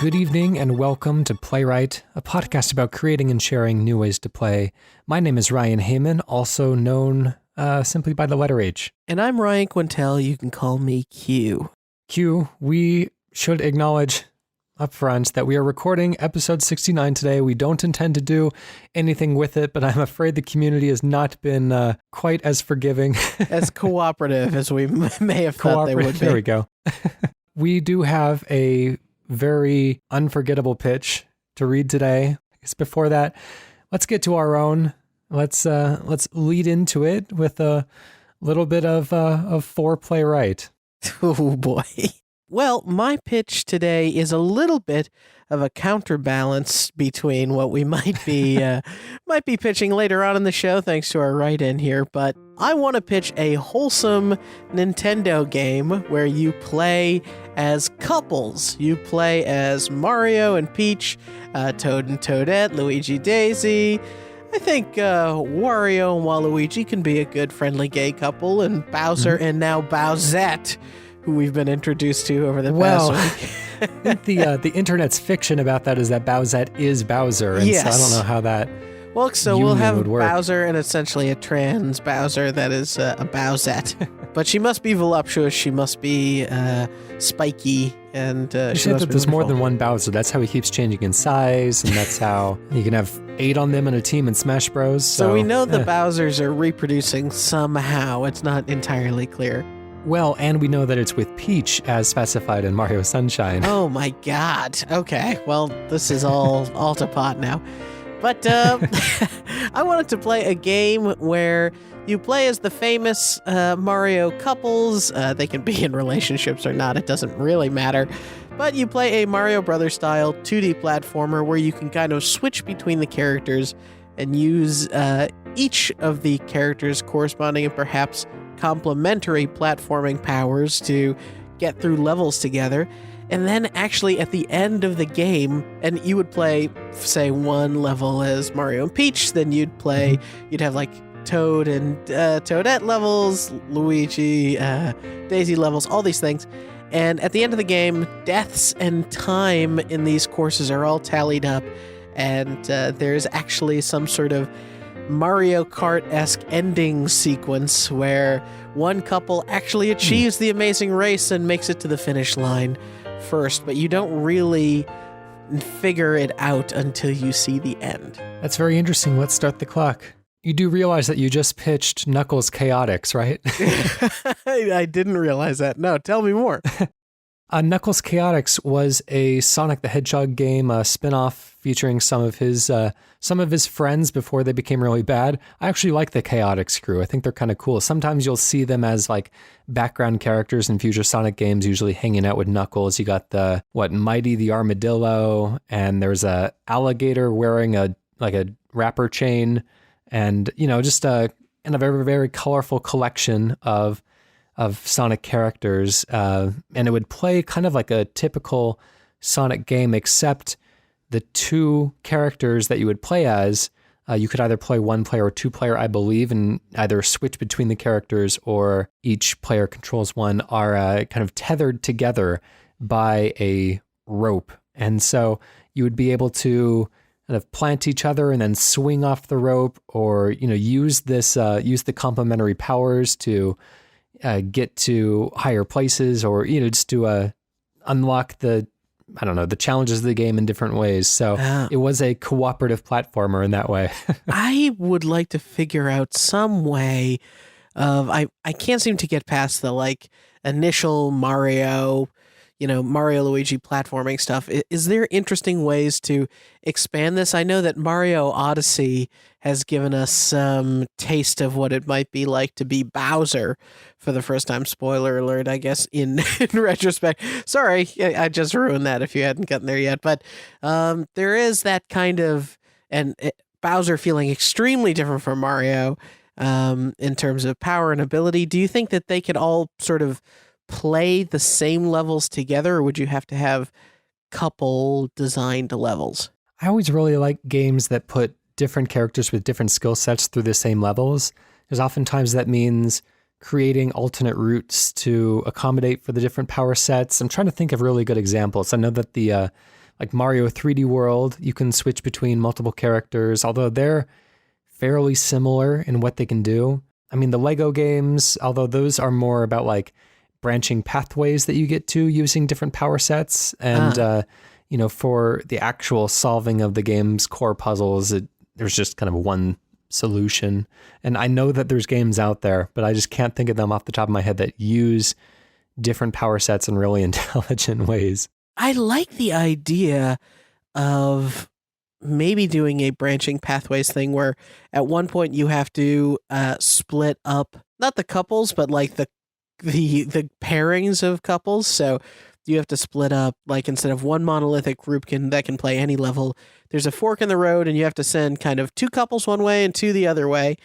Good evening and welcome to Playwright, a podcast about creating and sharing new ways to play. My name is Ryan Hamann, also known simply by the letter H. And I'm Ryan Quintal. You can call me Q. Q, we should acknowledge up front that we are recording episode 69 today. We don't intend to do anything with it, but I'm afraid the community has not been quite as forgiving. As cooperative as we may have thought they would be. There we go. We do have a very unforgettable pitch to read today. I guess before that, let's get to our own. Let's lead into it with a little bit of foreplay right. Oh boy. Well, my pitch today is a little bit of a counterbalance between what we might be pitching later on in the show, thanks to our write-in here. But I want to pitch a wholesome Nintendo game where you play as couples. You play as Mario and Peach, Toad and Toadette, Luigi, Daisy. I think Wario and Waluigi can be a good friendly gay couple, and Bowser and now Bowsette, who we've been introduced to over the past week. I think the internet's fiction about that is that Bowsette is Bowser, and yes. So I don't know how that. Well, so we'll have Bowser and essentially a trans Bowser that is a Bowsette. But she must be voluptuous, she must be spiky, and she must be there's more than one Bowser. That's how he keeps changing in size, and that's how you can have 8 on them in a team in Smash Bros. So we know the Bowsers are reproducing somehow. It's not entirely clear. Well, and we know that it's with Peach as specified in Mario Sunshine. Oh my god. Okay, well, this is all to pot now. But I wanted to play a game where you play as the famous Mario couples. They can be in relationships or not, it doesn't really matter. But you play a Mario Brothers style 2D platformer where you can kind of switch between the characters and use each of the characters' corresponding and perhaps complementary platforming powers to get through levels together. And then actually at the end of the game, and you would play, say, one level as Mario and Peach, then you'd have like Toad and Toadette levels, Luigi, Daisy levels, all these things. And at the end of the game, deaths and time in these courses are all tallied up, and there's actually some sort of Mario Kart-esque ending sequence where one couple actually achieves the amazing race and makes it to the finish line first, but you don't really figure it out until you see the end. That's very interesting. Let's start the clock. You do realize that you just pitched Knuckles Chaotix, right? I didn't realize that. No, tell me more. Knuckles Chaotix was a Sonic the Hedgehog game, a spin-off featuring some of his friends before they became really bad. I actually like the Chaotix crew. I think they're kind of cool. Sometimes you'll see them as like background characters in future Sonic games, usually hanging out with Knuckles. You got Mighty the Armadillo, and there's a alligator wearing a rapper chain, and just a very, very colorful collection of Sonic characters, and it would play kind of like a typical Sonic game, except the 2 characters that you would play as, you could either play 1-player or 2-player, I believe, and either switch between the characters or each player controls one, are kind of tethered together by a rope. And so you would be able to kind of plant each other and then swing off the rope, or use the complementary powers to get to higher places, or just to unlock the challenges of the game in different ways. So it was a cooperative platformer in that way. I would like to figure out some way of I can't seem to get past the initial Mario Luigi platforming stuff. Is there interesting ways to expand this? I know that Mario Odyssey has given us some taste of what it might be like to be Bowser for the first time. Spoiler alert, I guess, in retrospect. Sorry, I just ruined that if you hadn't gotten there yet. But there is that kind of, Bowser feeling extremely different from Mario in terms of power and ability. Do you think that they could all sort of play the same levels together, or would you have to have couple designed levels? I always really like games that put different characters with different skill sets through the same levels, because oftentimes that means creating alternate routes to accommodate for the different power sets. I'm trying to think of really good examples. I know that the like Mario 3D World, you can switch between multiple characters, although they're fairly similar in what they can do. I mean, the Lego games, although those are more about like branching pathways that you get to using different power sets. And, for the actual solving of the game's core puzzles, there's just kind of one solution. And I know that there's games out there, but I just can't think of them off the top of my head that use different power sets in really intelligent ways. I like the idea of maybe doing a branching pathways thing where at one point you have to split up, not the couples, but like the pairings of couples. So you have to split up, like instead of one monolithic group that can play any level, there's a fork in the road and you have to send kind of two couples one way and two the other way.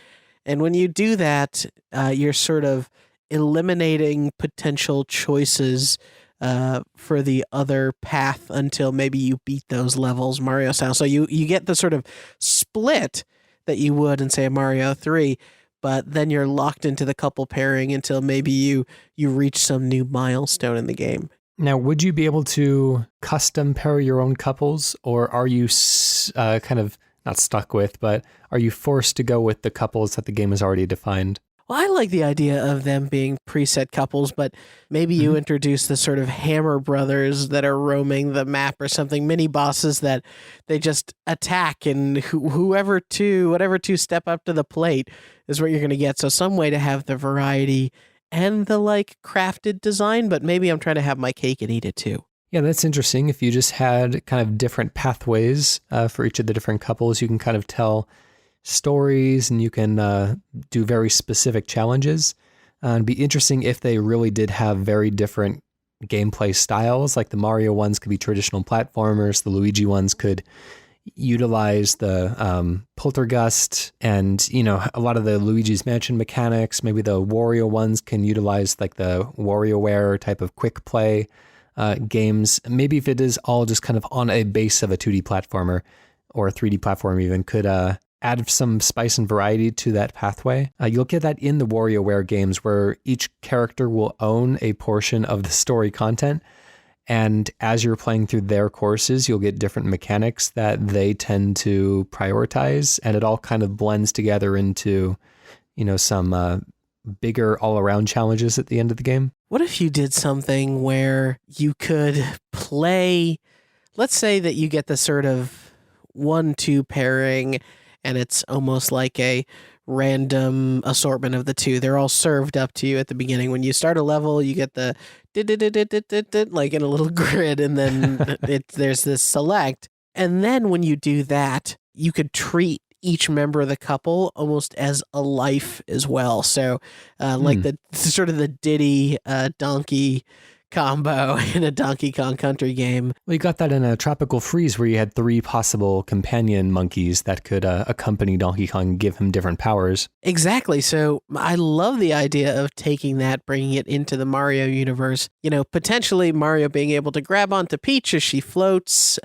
And when you do that, you're sort of eliminating potential choices for the other path until maybe you beat those levels Mario style. So you get the sort of split that you would in, say, a Mario 3, but then you're locked into the couple pairing until maybe you reach some new milestone in the game. Now, would you be able to custom pair your own couples, or are you kind of not stuck with, but are you forced to go with the couples that the game has already defined? Well, I like the idea of them being preset couples, but maybe you introduce the sort of Hammer brothers that are roaming the map or something, mini bosses that they just attack, and whatever two step up to the plate is what you're going to get. So some way to have the variety and the like crafted design, but maybe I'm trying to have my cake and eat it too. Yeah, that's interesting. If you just had kind of different pathways for each of the different couples, you can kind of tell stories and you can do very specific challenges. It'd be interesting if they really did have very different gameplay styles. Like the Mario ones could be traditional platformers, the Luigi ones could utilize the poltergust and, a lot of the Luigi's Mansion mechanics. Maybe the Wario ones can utilize like the WarioWare type of quick play games. Maybe if it is all just kind of on a base of a 2D platformer or a 3D platform even, could add some spice and variety to that pathway. You'll get that in the WarioWare games where each character will own a portion of the story content. And as you're playing through their courses, you'll get different mechanics that they tend to prioritize. And it all kind of blends together into, some bigger all-around challenges at the end of the game. What if you did something where you could play, let's say that you get the sort of 1-2 pairing, and it's almost like a random assortment of the two. They're all served up to you at the beginning. When you start a level, you get the like in a little grid, and then there's this select. And then when you do that, you could treat each member of the couple almost as a life as well. So like the sort of the Diddy Donkey combo in a Donkey Kong Country game. Well, you got that in a Tropical Freeze where you had 3 possible companion monkeys that could accompany Donkey Kong and give him different powers. Exactly. So I love the idea of taking that, bringing it into the Mario universe. Potentially Mario being able to grab onto Peach as she floats,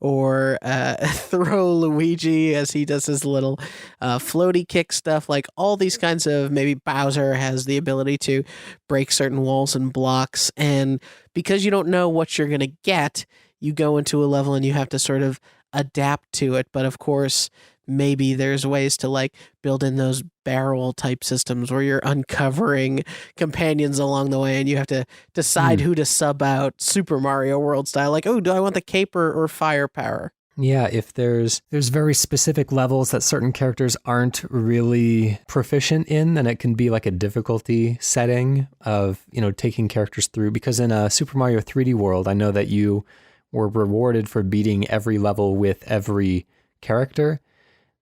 or throw Luigi as he does his little floaty kick stuff. Like all these kinds of, maybe Bowser has the ability to break certain walls and blocks. And because you don't know what you're going to get, you go into a level and you have to sort of adapt to it. But of course, maybe there's ways to like build in those barrel type systems where you're uncovering companions along the way and you have to decide who to sub out, Super Mario World style. Like, oh, do I want the cape or firepower? Yeah, if there's very specific levels that certain characters aren't really proficient in, then it can be like a difficulty setting of, taking characters through. Because in a Super Mario 3D World, I know that you were rewarded for beating every level with every character,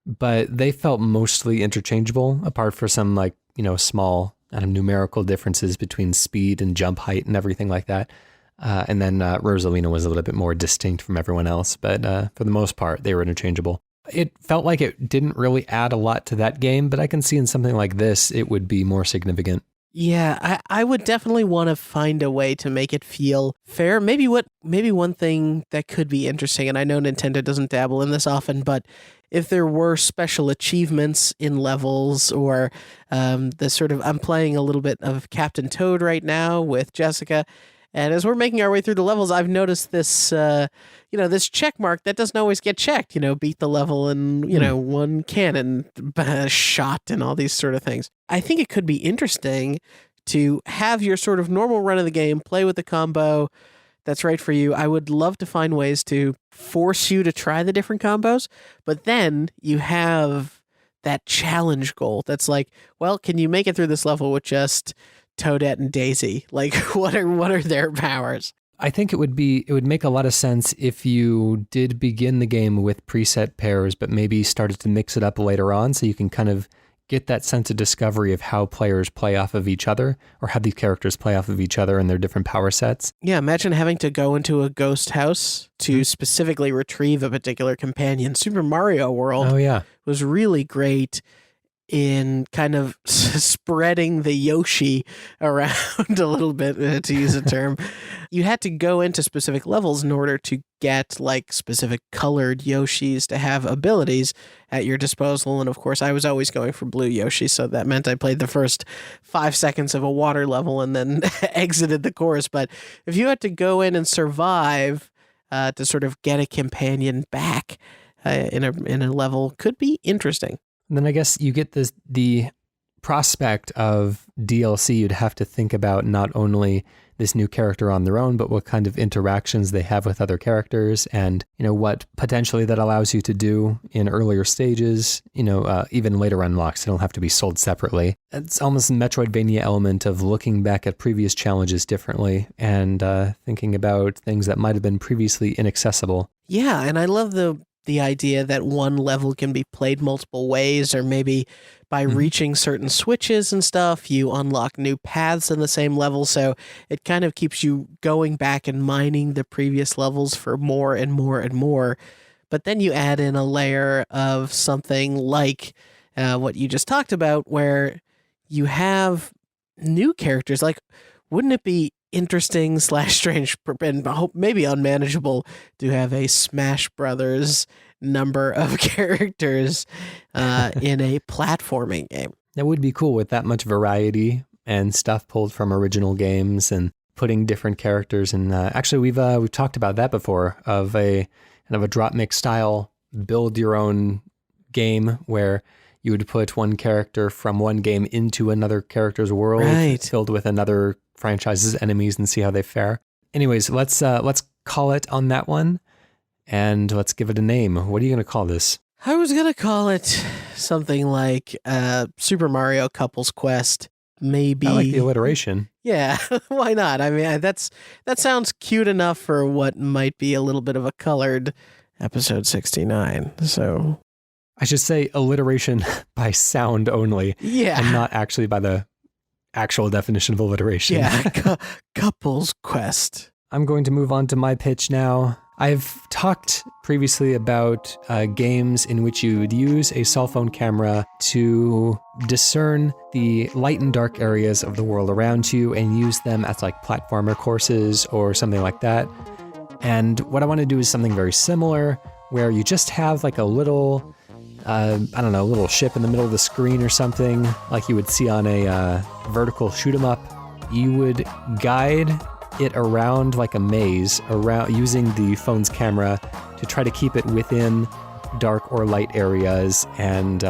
but they felt mostly interchangeable apart from some like, small numerical differences between speed and jump height and everything like that. And then Rosalina was a little bit more distinct from everyone else, but for the most part, they were interchangeable. It felt like it didn't really add a lot to that game, but I can see in something like this, it would be more significant. Yeah, I would definitely want to find a way to make it feel fair. Maybe one thing that could be interesting, and I know Nintendo doesn't dabble in this often, but if there were special achievements in levels, or the sort of, I'm playing a little bit of Captain Toad right now with Jessica, And as we're making our way through the levels, I've noticed this, this check mark that doesn't always get checked, beat the level in, one cannon shot and all these sort of things. I think it could be interesting to have your sort of normal run of the game, play with the combo that's right for you. I would love to find ways to force you to try the different combos, but then you have that challenge goal that's like, well, can you make it through this level with just Toadette and Daisy? Like, what are their powers? I think it would make a lot of sense if you did begin the game with preset pairs, but maybe started to mix it up later on so you can kind of get that sense of discovery of how players play off of each other, or how these characters play off of each other and their different power sets. Yeah, imagine having to go into a ghost house to specifically retrieve a particular companion. Super Mario World was really great in kind of spreading the Yoshi around a little bit, to use a term. You had to go into specific levels in order to get like specific colored Yoshis to have abilities at your disposal. And of course, I was always going for blue Yoshi, so that meant I played the first 5 seconds of a water level and then exited the course. But if you had to go in and survive to sort of get a companion back in a level, could be interesting. And then I guess you get the prospect of DLC. You'd have to think about not only this new character on their own, but what kind of interactions they have with other characters, and what potentially that allows you to do in earlier stages. Even later unlocks. They don't have to be sold separately. It's almost a Metroidvania element of looking back at previous challenges differently and thinking about things that might have been previously inaccessible. Yeah, and I love the idea that one level can be played multiple ways, or maybe by reaching certain switches and stuff, you unlock new paths in the same level. So it kind of keeps you going back and mining the previous levels for more and more and more. But then you add in a layer of something like what you just talked about, where you have new characters. Like, wouldn't it be interesting / strange and maybe unmanageable to have a Smash Brothers number of characters in a platforming game? That would be cool, with that much variety and stuff pulled from original games and putting different characters. And actually, we've talked about that before, of a kind of a drop mix style build your own game where you would put one character from one game into another character's world, filled with another franchise's enemies, and see how they fare. Anyways, let's call it on that one, and let's give it a name. What are you going to call this? I was going to call it something like Super Mario Couples Quest. Maybe. I like the alliteration. Yeah, why not? I mean, that sounds cute enough for what might be a little bit of a colored episode 69. So I should say alliteration by sound only. Yeah. And not actually by the actual definition of alliteration. Yeah, Couples Quest. I'm going to move on to my pitch now. I've talked previously about games in which you would use a cell phone camera to discern the light and dark areas of the world around you and use them as like platformer courses or something like that. And what I want to do is something very similar, where you just have like a little, little ship in the middle of the screen or something, like you would see on a vertical shoot 'em up. You would guide it around like a maze, around using the phone's camera to try to keep it within dark or light areas, and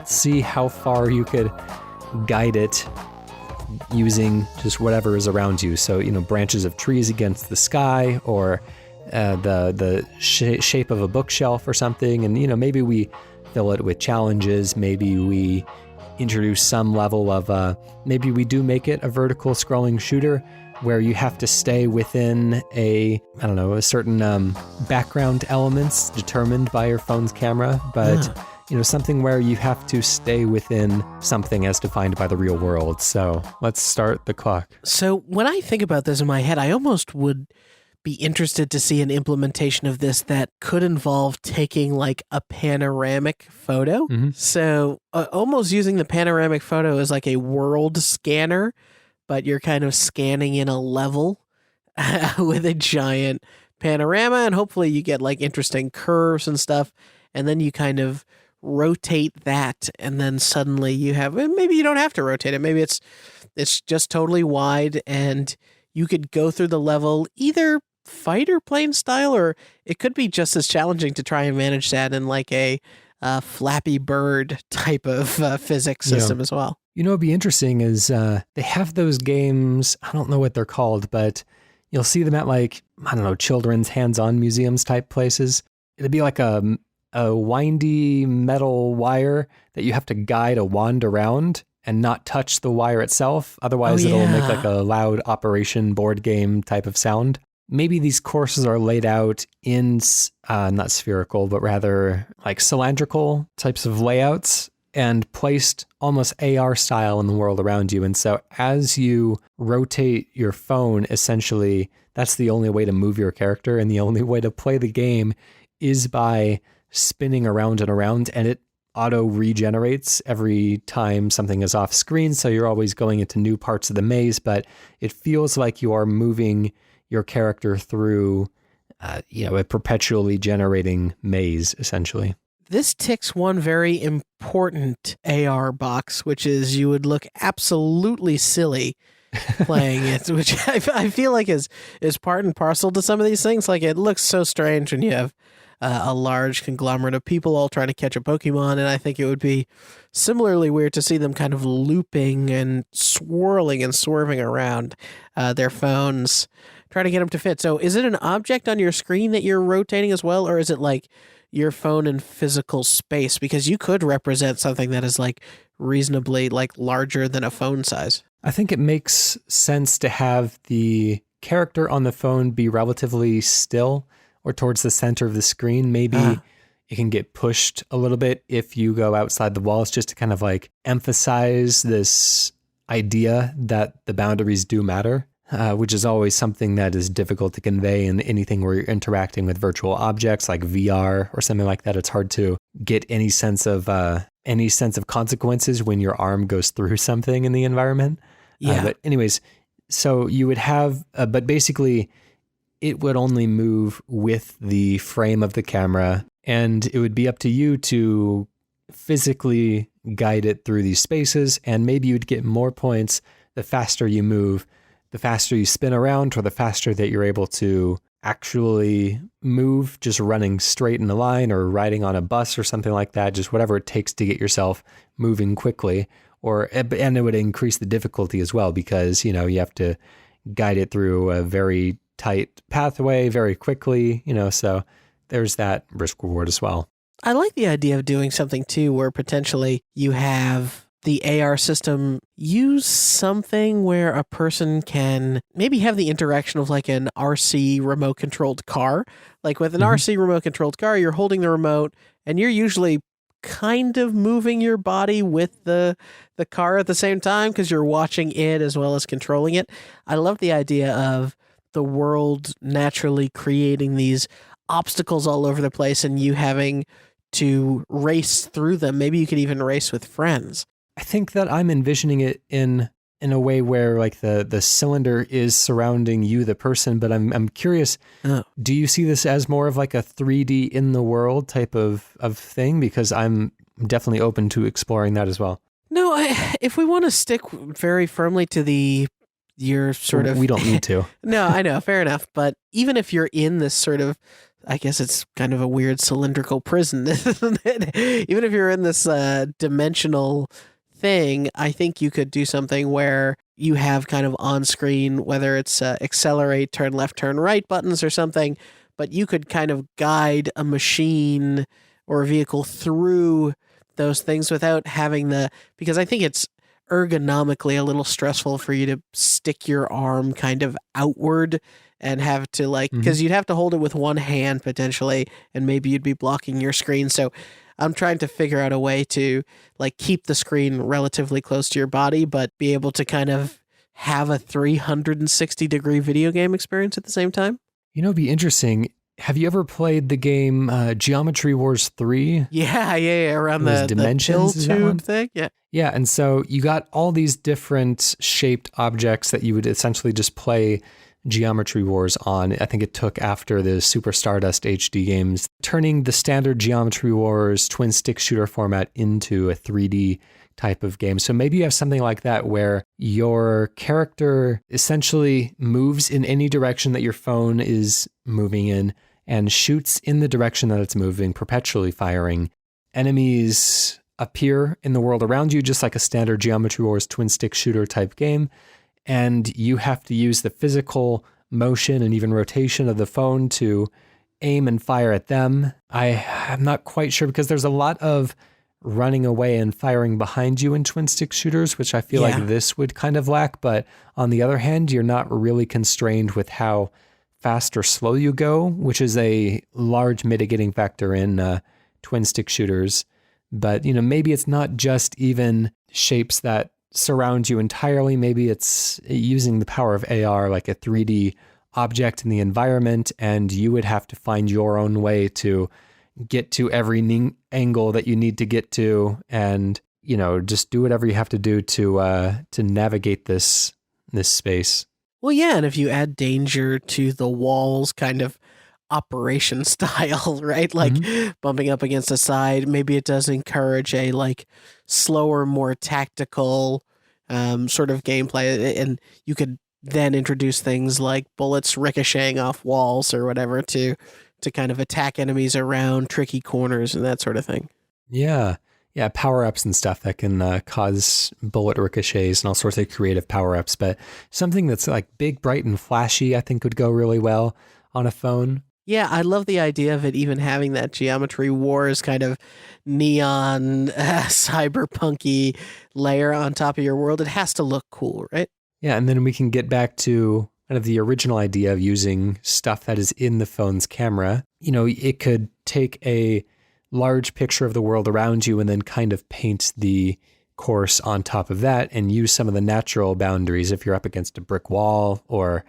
see how far you could guide it using just whatever is around you. So, branches of trees against the sky, or the shape of a bookshelf or something. And, maybe we fill it with challenges. Maybe we introduce some level of, maybe we do make it a vertical scrolling shooter where you have to stay within a certain background elements determined by your phone's camera. But, something where you have to stay within something as defined by the real world. So let's start the clock. So when I think about this in my head, I almost would be interested to see an implementation of this that could involve taking like a panoramic photo. Mm-hmm. So almost using the panoramic photo as like a world scanner, but you're kind of scanning in a level with a giant panorama, and hopefully you get like interesting curves and stuff, and then you kind of rotate that, and then suddenly you have, maybe you don't have to rotate it, maybe it's just totally wide, and you could go through the level either fighter plane style, or it could be just as challenging to try and manage that in like a Flappy Bird type of physics system as well. You know, what'd be interesting is they have those games, I don't know what they're called, but you'll see them at like, I don't know, children's hands-on museums type places. It'd be like a windy metal wire that you have to guide a wand around and not touch the wire itself. Otherwise, it'll make like a loud operation board game type of sound. Maybe these courses are laid out in not spherical, but rather like cylindrical types of layouts and placed almost AR style in the world around you. And so as you rotate your phone, essentially, that's the only way to move your character. And the only way to play the game is by spinning around and around, and it auto regenerates every time something is off screen. So you're always going into new parts of the maze, but it feels like you are moving your character through, a perpetually generating maze, essentially. This ticks one very important AR box, which is you would look absolutely silly playing it, which I feel like is part and parcel to some of these things. Like, it looks so strange when you have a large conglomerate of people all trying to catch a Pokemon, and I think it would be similarly weird to see them kind of looping and swirling and swerving around their phones, trying to get them to fit. So is it an object on your screen that you're rotating as well, or is it like your phone in physical space? Because you could represent something that is like reasonably like larger than a phone size. I think it makes sense to have the character on the phone be relatively still or towards the center of the screen. Maybe it can get pushed a little bit if you go outside the walls, just to kind of like emphasize this idea that the boundaries do matter, which is always something that is difficult to convey in anything where you're interacting with virtual objects like VR or something like that. It's hard to get any sense of consequences when your arm goes through something in the environment. But anyways, so you would have, but basically it would only move with the frame of the camera, and it would be up to you to physically guide it through these spaces. And maybe you'd get more points the faster you move, the faster you spin around, or the faster that you're able to actually move, just running straight in a line or riding on a bus or something like that, just whatever it takes to get yourself moving quickly. And it would increase the difficulty as well, because, you have to guide it through a very tight pathway very quickly, so there's that risk reward as well. I like the idea of doing something too where potentially you have the AR system use something where a person can maybe have the interaction of like an RC remote controlled car. Like with an RC remote controlled car, you're holding the remote and you're usually kind of moving your body with the car at the same time, because you're watching it as well as controlling it. I love the idea of the world naturally creating these obstacles all over the place and you having to race through them. Maybe you could even race with friends. I think that I'm envisioning it in a way where like the cylinder is surrounding you, the person, but I'm curious, do you see this as more of like a 3D in the world type of thing? Because I'm definitely open to exploring that as well. No, if we want to stick very firmly to you're sort of... We don't need to. No, I know, fair enough. But even if you're in this sort of, I guess it's kind of a weird cylindrical prison, isn't it? Even if you're in this dimensional thing, I think you could do something where you have kind of on screen, whether it's accelerate, turn left, turn right buttons or something, but you could kind of guide a machine or a vehicle through those things without having because I think it's ergonomically a little stressful for you to stick your arm kind of outward and have to because you'd have to hold it with one hand potentially, and maybe you'd be blocking your screen. So I'm trying to figure out a way to keep the screen relatively close to your body, but be able to kind of have a 360-degree video game experience at the same time. It'd be interesting. Have you ever played the game Geometry Wars 3? Yeah, around the dimensions pill tube thing. Yeah, and so you got all these different shaped objects that you would essentially just play Geometry Wars on. I think it took after the Super Stardust HD games, turning the standard Geometry Wars twin stick shooter format into a 3D type of game. So maybe you have something like that where your character essentially moves in any direction that your phone is moving in and shoots in the direction that it's moving, perpetually firing. Enemies appear in the world around you, just like a standard Geometry Wars twin stick shooter type game. And you have to use the physical motion and even rotation of the phone to aim and fire at them. I'm not quite sure because there's a lot of running away and firing behind you in twin stick shooters, which I feel like this would kind of lack. But on the other hand, you're not really constrained with how fast or slow you go, which is a large mitigating factor in twin stick shooters. But, maybe it's not just even shapes that surround you entirely. Maybe it's using the power of AR, like a 3D object in the environment, and you would have to find your own way to get to every angle that you need to get to, and just do whatever you have to do to navigate this space. Well, yeah, and if you add danger to the walls kind of operation style, right? Like bumping up against the side, maybe it does encourage a slower, more tactical sort of gameplay, and you could then introduce things like bullets ricocheting off walls or whatever to kind of attack enemies around tricky corners and that sort of thing. Yeah, power-ups and stuff that can cause bullet ricochets and all sorts of creative power-ups, but something that's like big, bright, and flashy I think would go really well on a phone. Yeah, I love the idea of it even having that Geometry Wars kind of neon, cyberpunky layer on top of your world. It has to look cool, right? Yeah, and then we can get back to kind of the original idea of using stuff that is in the phone's camera. It could take a large picture of the world around you and then kind of paint the course on top of that and use some of the natural boundaries if you're up against a brick wall, or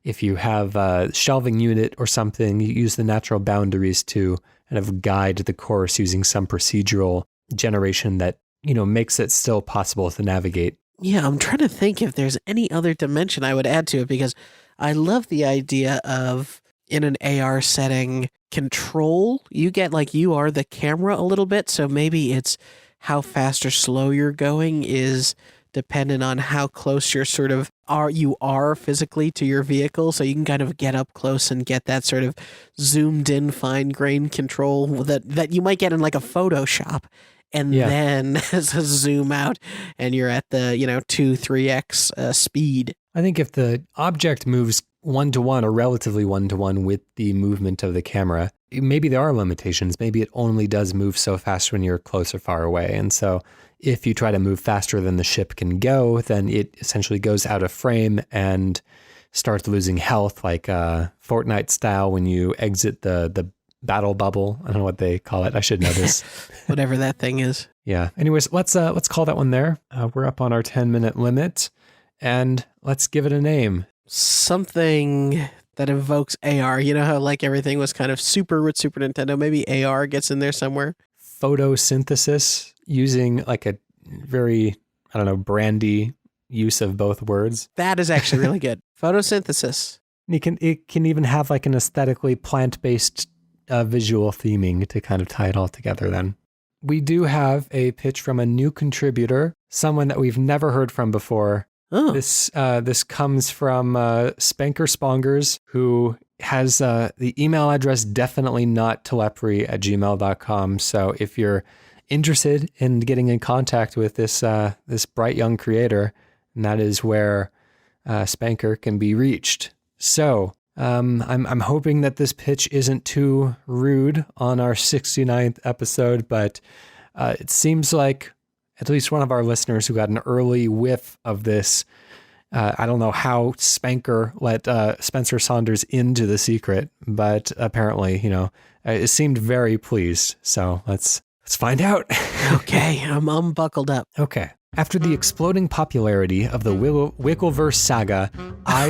if you have a shelving unit or something, you use the natural boundaries to kind of guide the course using some procedural generation that, makes it still possible to navigate. Yeah, I'm trying to think if there's any other dimension I would add to it, because I love the idea of, in an AR setting, control. You get like you are the camera a little bit, so maybe it's how fast or slow you're going is dependent on how close you're you are physically to your vehicle, so you can kind of get up close and get that sort of zoomed in fine-grained control that you might get in like a Photoshop, and then zoom out and you're at the 2-3x speed. I think if the object moves 1-to-1 or relatively 1-to-1 with the movement of the camera, maybe there are limitations. Maybe it only does move so fast when you're close or far away, and so if you try to move faster than the ship can go, then it essentially goes out of frame and starts losing health, like Fortnite style when you exit the battle bubble. I don't know what they call it. I should know this. Whatever that thing is. Yeah. Anyways, let's call that one there. We're up on our 10-minute limit, and let's give it a name. Something that invokes AR. You know how like everything was kind of super with Super Nintendo? Maybe AR gets in there somewhere. PhotoSynthesis, using like a very, brandy use of both words. That is actually really good. Photosynthesis. It can even have like an aesthetically plant-based visual theming to kind of tie it all together then. We do have a pitch from a new contributor, someone that we've never heard from before. Oh. This comes from Spanker Spongers, who has the email address definitely not telepry@gmail.com. So if you're interested in getting in contact with this bright young creator, and that is where Spanker can be reached. So I'm hoping that this pitch isn't too rude on our 69th episode, but it seems like at least one of our listeners who got an early whiff of this. I don't know how Spanker let Spencer Saunders into the secret, but apparently, it seemed very pleased. So let's find out. Okay, I'm buckled up. Okay. After the exploding popularity of the Wiggleverse saga,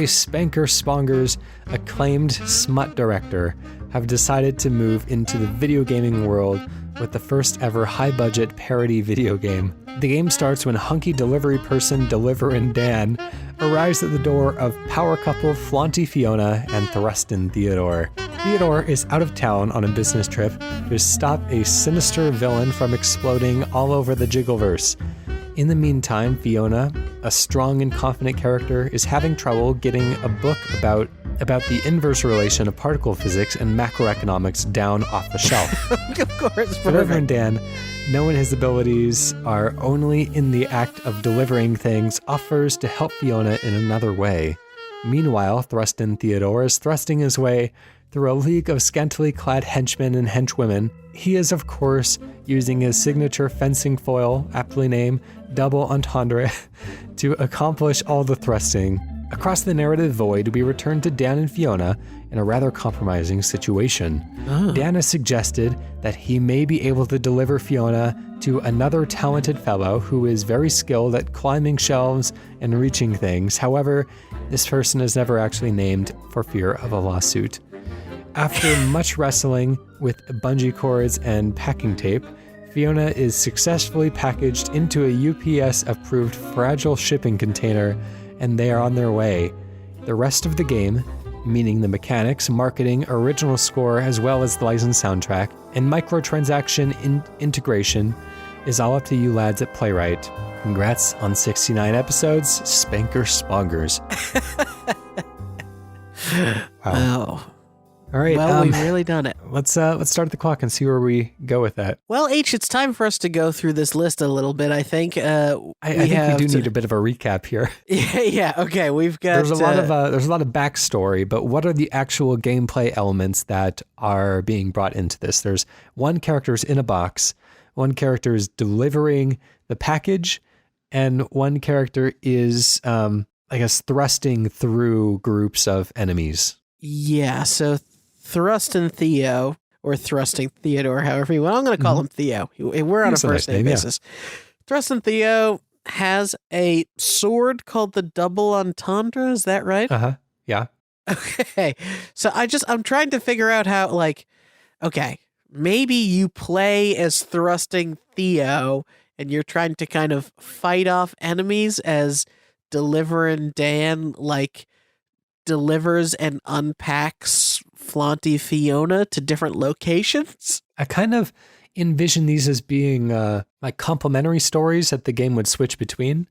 Spanker Spongers, acclaimed smut director, have decided to move into the video gaming world with the first ever high-budget parody video game. The game starts when hunky delivery person Deliverin Dan arrives at the door of power couple Flaunty Fiona and Thrustin Theodore. Theodore is out of town on a business trip to stop a sinister villain from exploding all over the Jiggleverse. In the meantime, Fiona, a strong and confident character, is having trouble getting a book about the inverse relation of particle physics and macroeconomics down off the shelf. Of course, For Reverend Dan, knowing his abilities are only in the act of delivering things, offers to help Fiona in another way. Meanwhile, Thrustin Theodore is thrusting his way through a league of scantily clad henchmen and henchwomen. He is, of course, using his signature fencing foil, aptly named Double Entendre, to accomplish all the thrusting. Across the narrative void, we return to Dan and Fiona in a rather compromising situation. Dan has suggested that he may be able to deliver Fiona to another talented fellow who is very skilled at climbing shelves and reaching things. However, this person is never actually named for fear of a lawsuit. After much wrestling with bungee cords and packing tape, Fiona is successfully packaged into a UPS-approved fragile shipping container, and they are on their way. The rest of the game, meaning the mechanics, marketing, original score, as well as the licensed soundtrack, and microtransaction integration, is all up to you lads at Playwright. Congrats on 69 episodes, Spanker Spongers. Wow. All right. Well, we've really done it. Let's start the clock and see where we go with that. Well, H, it's time for us to go through this list a little bit. I think I think we do need a bit of a recap here. Yeah. Okay. We've got there's a lot of backstory, but what are the actual gameplay elements that are being brought into this? There's one character's in a box, one character is delivering the package, and one character is, thrusting through groups of enemies. Yeah. So Thrustin Theo, or Thrusting Theodore, however you want. I'm going to call him Theo. We're on a first name basis. Yeah. Thrustin Theo has a sword called the Double Entendre. Is that right? Yeah. Okay. So I'm trying to figure out how, okay, maybe you play as Thrusting Theo and you're trying to kind of fight off enemies as Deliverin Dan, delivers and unpacks Flaunty Fiona to different locations. I kind of envision these as being complementary stories that the game would switch between.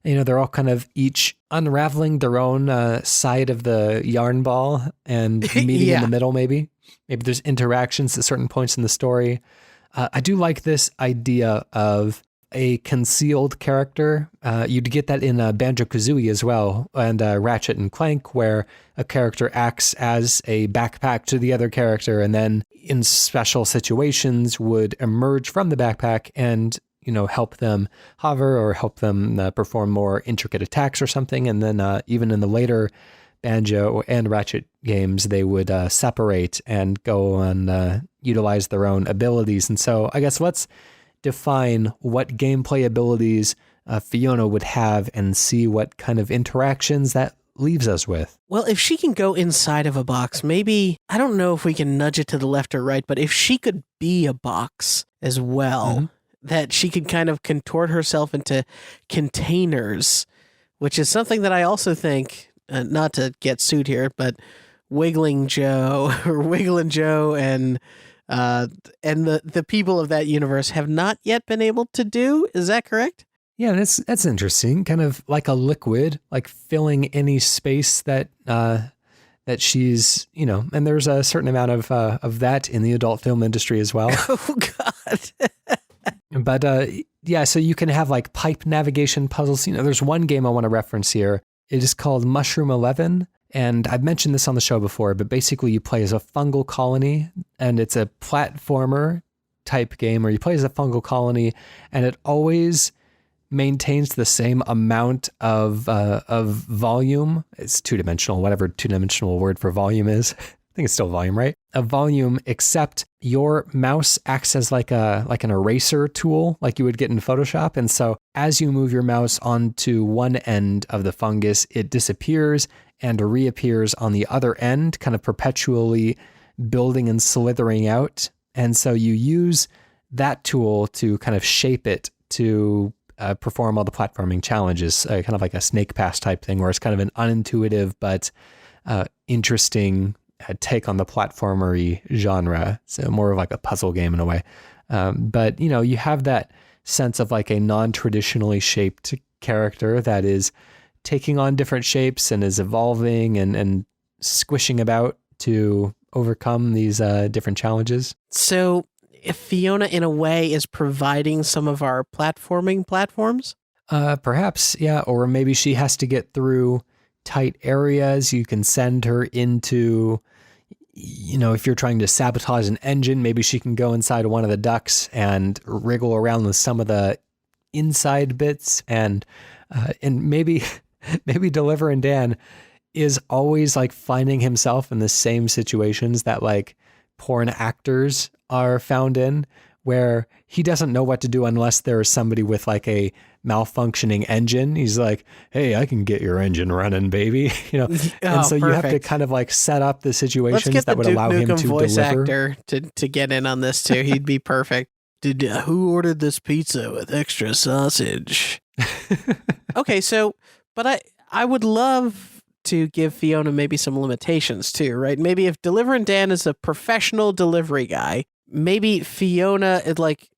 They're all kind of each unraveling their own side of the yarn ball and meeting in the middle, maybe. Maybe there's interactions at certain points in the story. I do like this idea of a concealed character. You'd get that in Banjo-Kazooie as well, and Ratchet and Clank, where a character acts as a backpack to the other character, and then in special situations would emerge from the backpack and, help them hover or help them perform more intricate attacks or something. And then even in the later Banjo and Ratchet games, they would separate and go and utilize their own abilities. And so I guess let's define what gameplay abilities Fiona would have and see what kind of interactions that leaves us with. Well, if she can go inside of a box, maybe, I don't know if we can nudge it to the left or right, but if she could be a box as well, that she could kind of contort herself into containers, which is something that I also think, not to get sued here, but Wiggling Joe and the people of that universe have not yet been able to do. Is that correct? Yeah, that's interesting. Kind of like a liquid, like filling any space that she's, and there's a certain amount of that in the adult film industry as well. Oh God. But so you can have like pipe navigation puzzles. There's one game I want to reference here. It is called Mushroom 11. And I've mentioned this on the show before, but basically you play as a fungal colony, and it's a platformer type game where you play as a fungal colony, and it always maintains the same amount of volume. It's two-dimensional, whatever two-dimensional word for volume is. I think it's still volume, right? A volume, except your mouse acts as like an eraser tool, like you would get in Photoshop. And so as you move your mouse onto one end of the fungus, it disappears and reappears on the other end, kind of perpetually building and slithering out. And so you use that tool to kind of shape it to perform all the platforming challenges, kind of like a snake pass type thing, where it's kind of an unintuitive but interesting take on the platformery genre. So more of like a puzzle game in a way. But you have that sense of like a non-traditionally shaped character that is taking on different shapes and is evolving and squishing about to overcome these different challenges. So if Fiona, in a way, is providing some of our platforming platforms? Perhaps, yeah. Or maybe she has to get through tight areas. You can send her into, if you're trying to sabotage an engine, maybe she can go inside one of the ducts and wriggle around with some of the inside bits. And maybe Deliverin' Dan is always like finding himself in the same situations that like porn actors are found in, where he doesn't know what to do unless there is somebody with like a malfunctioning engine. He's like, hey, I can get your engine running, baby. And so you have to kind of like set up the situations that would allow him to voice deliver. Actor to get in on this too. He'd be perfect. Who ordered this pizza with extra sausage? Okay, so, but I would love to give Fiona maybe some limitations too, right? Maybe if Deliverin' Dan is a professional delivery guy, maybe Fiona is like,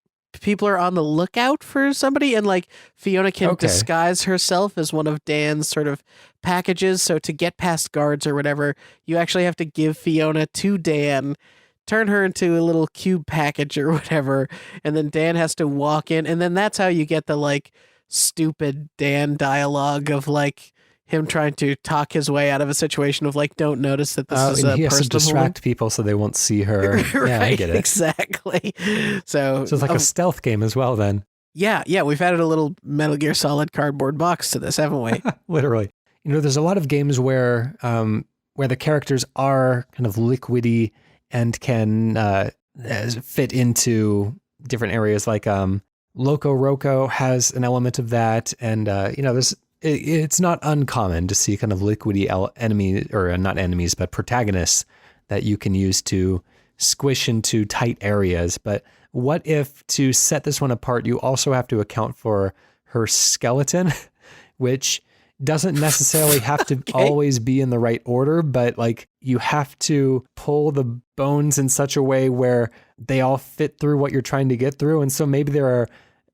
people are on the lookout for somebody, and like Fiona can disguise herself as one of Dan's sort of packages. So to get past guards or whatever, you actually have to give Fiona to Dan, turn her into a little cube package or whatever, and then Dan has to walk in, and then that's how you get the like stupid Dan dialogue of like him trying to talk his way out of a situation of like, don't notice that this is a person. He has to distract people so they won't see her. Right, yeah, I get it. Exactly. So it's like a stealth game as well then. Yeah, we've added a little Metal Gear Solid cardboard box to this, haven't we? Literally. There's a lot of games where the characters are kind of liquidy and can fit into different areas. Like Loco Roco has an element of that, and it's not uncommon to see kind of liquidy enemy, or not enemies, but protagonists that you can use to squish into tight areas. But what if, to set this one apart, you also have to account for her skeleton, which doesn't necessarily have to always be in the right order, but like you have to pull the bones in such a way where they all fit through what you're trying to get through. And so maybe there are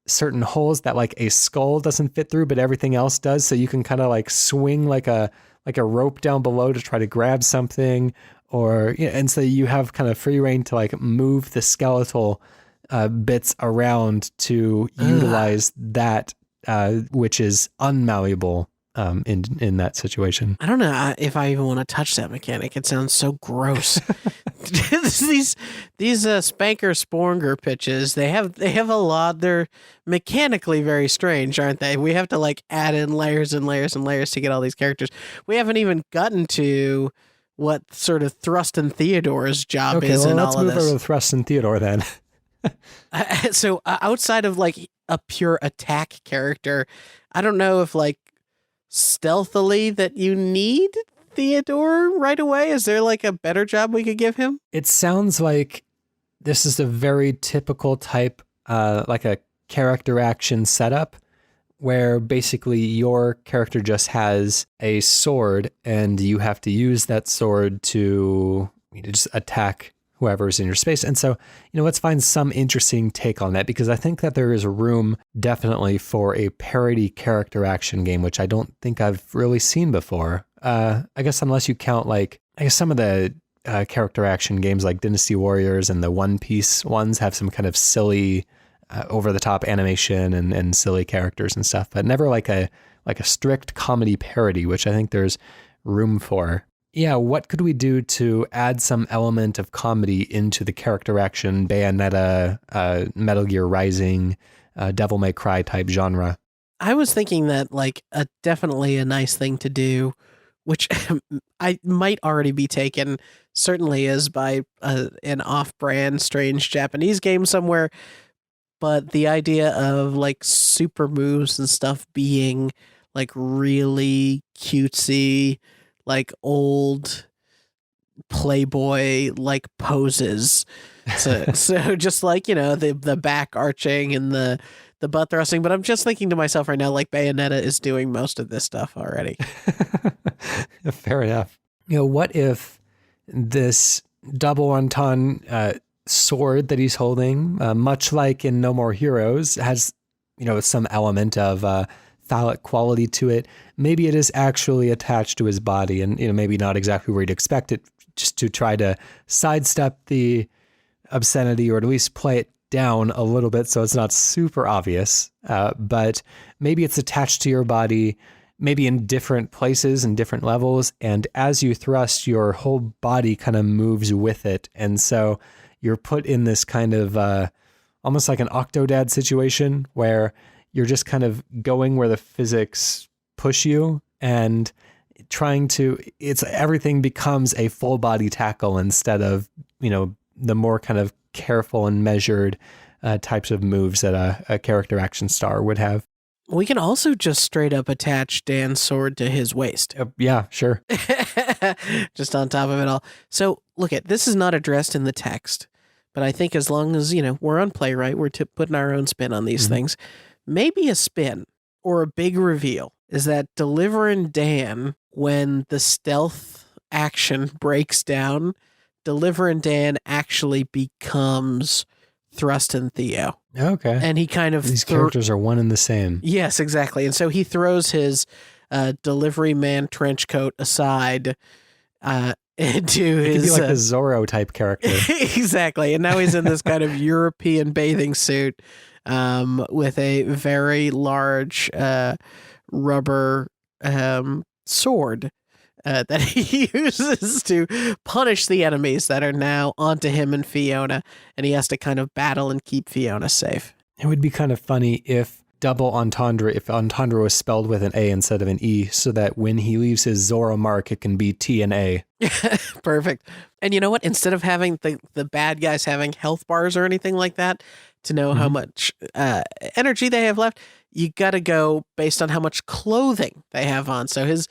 certain holes that like a skull doesn't fit through, but everything else does. So you can kind of like swing like a rope down below to try to grab something, and so you have kind of free reign to like move the skeletal bits around to utilize that, which is unmalleable in that situation. I don't know if I even want to touch that mechanic. It sounds so gross. these Spanker Sponger pitches, they have a lot. They're mechanically very strange, aren't they? We have to like add in layers and layers and layers to get all these characters. We haven't even gotten to what sort of Thrustin Theodore's job is in all of this. Let's move over to Thrustin Theodore then. So outside of like a pure attack character, I don't know if like stealthily that you need Theodore right away. Is there like a better job we could give him? It sounds like this is a very typical type, like a character action setup, where basically your character just has a sword and you have to use that sword to just attack whoever's in your space. And so, let's find some interesting take on that, because I think that there is room definitely for a parody character action game, which I don't think I've really seen before. I guess unless you count some of the character action games like Dynasty Warriors and the One Piece ones have some kind of silly over the top animation and silly characters and stuff, but never like a strict comedy parody, which I think there's room for. Yeah, what could we do to add some element of comedy into the character action, Bayonetta, Metal Gear Rising, Devil May Cry type genre? I was thinking that like definitely a nice thing to do, which I might already be taken, certainly is by an off-brand strange Japanese game somewhere, but the idea of like super moves and stuff being like really cutesy, like old Playboy like poses. So just like, the back arching and the the butt thrusting, but I'm just thinking to myself right now, like Bayonetta is doing most of this stuff already. Fair enough. What if this double entendre sword that he's holding, much like in No More Heroes, has, some element of phallic quality to it. Maybe it is actually attached to his body and, maybe not exactly where you'd expect it, just to try to sidestep the obscenity or at least play it down a little bit so it's not super obvious. But maybe it's attached to your body, maybe in different places and different levels. And as you thrust, your whole body kind of moves with it. And so you're put in this kind of almost like an Octodad situation where you're just kind of going where the physics push you and everything becomes a full body tackle instead of, the more kind of careful and measured types of moves that a character action star would have. We can also just straight up attach Dan's sword to his waist. Yeah, sure. Just on top of it all. So look, this is not addressed in the text, but I think as long as, we're on Playwright, we're putting our own spin on these things. Maybe a spin or a big reveal is that Deliverin Dan, when the stealth action breaks down, Deliverin Dan actually becomes Thrust and Theo. Okay. And he kind of... These characters are one and the same. Yes, exactly. And so he throws his delivery man trench coat aside into it his... could be like a Zorro type character. Exactly. And now he's in this kind of European bathing suit with a very large rubber sword that he uses to punish the enemies that are now onto him and Fiona, and he has to kind of battle and keep Fiona safe. It would be kind of funny if if entendre was spelled with an A instead of an E, so that when he leaves his Zorro mark, it can be T and A. Perfect. And you know what? Instead of having the bad guys having health bars or anything like that to know how much energy they have left, you got to go based on how much clothing they have on. So his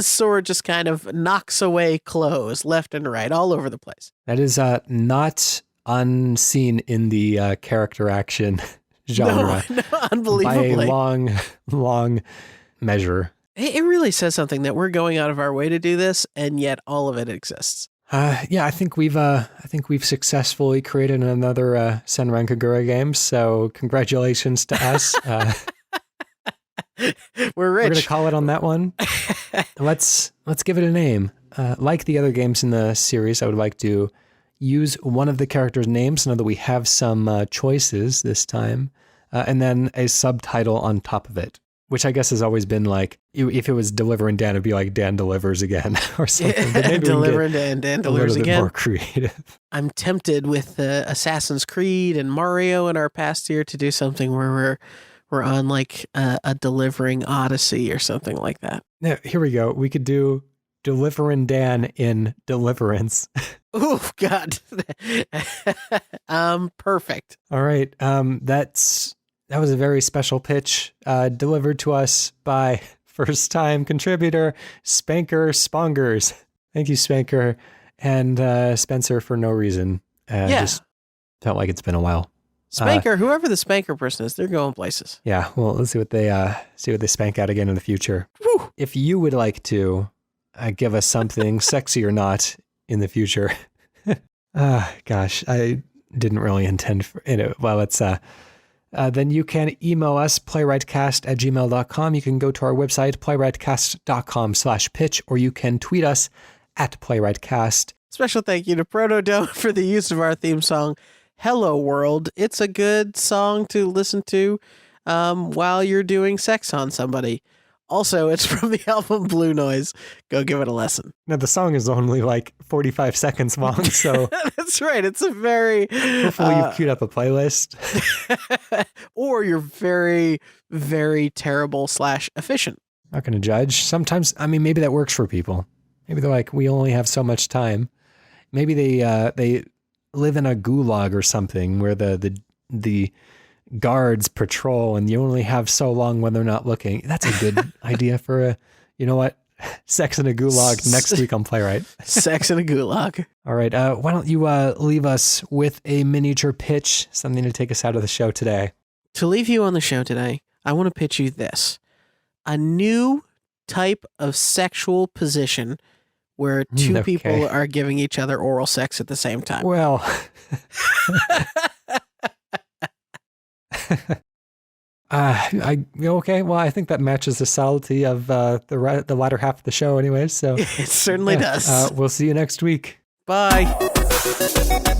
sword just kind of knocks away clothes left and right all over the place. That is not unseen in the character action genre. No, unbelievably. By a long measure. It really says something that we're going out of our way to do this, and yet all of it exists. Yeah, I think we've successfully created another Senran Kagura game. So congratulations to us. We're rich. We're gonna call it on that one. Let's give it a name. Like the other games in the series, I would like to use one of the characters' names. Now that we have some choices this time, and then a subtitle on top of it. Which I guess has always been like, if it was Deliverin' Dan, it'd be like Dan Delivers Again or something. But maybe Deliverin' Dan Delivers Again. More creative. I'm tempted with Assassin's Creed and Mario in our past year to do something where we're on like a delivering Odyssey or something like that. Yeah, here we go. We could do Deliverin' Dan in Deliverance. Oh God. Perfect. All right. That was a very special pitch delivered to us by first-time contributor Spanker Spongers. Thank you, Spanker, and Spencer for no reason. Just felt like it's been a while. Spanker, whoever the Spanker person is, they're going places. Yeah, well, let's see what they spank out again in the future. Whew. If you would like to give us something sexy or not in the future, gosh, I didn't really intend for it. Well, it's then you can email us, playwrightcast@gmail.com. You can go to our website, playwrightcast.com/pitch, or you can tweet us at playwrightcast. Special thank you to PROTODOME for the use of our theme song, Hello World. It's a good song to listen to while you're doing sex on somebody. Also, it's from the album Blue Noise. Go give it a listen. Now, the song is only like 45 seconds long, so... That's right. It's a very... Hopefully you've queued up a playlist. Or you're very, very terrible / efficient. Not going to judge. Sometimes, maybe that works for people. Maybe they're like, we only have so much time. Maybe they live in a gulag or something where the guards patrol and you only have so long when they're not looking. That's a good idea for sex in a gulag next week on Playwright. Sex in a gulag. All right. Why don't you leave us with a miniature pitch, something to take us out of the show today? To leave you on the show today, I want to pitch you this. A new type of sexual position where two people are giving each other oral sex at the same time. Well, okay. Well, I think that matches the subtlety of the latter half of the show, anyways. So it certainly does. We'll see you next week. Bye.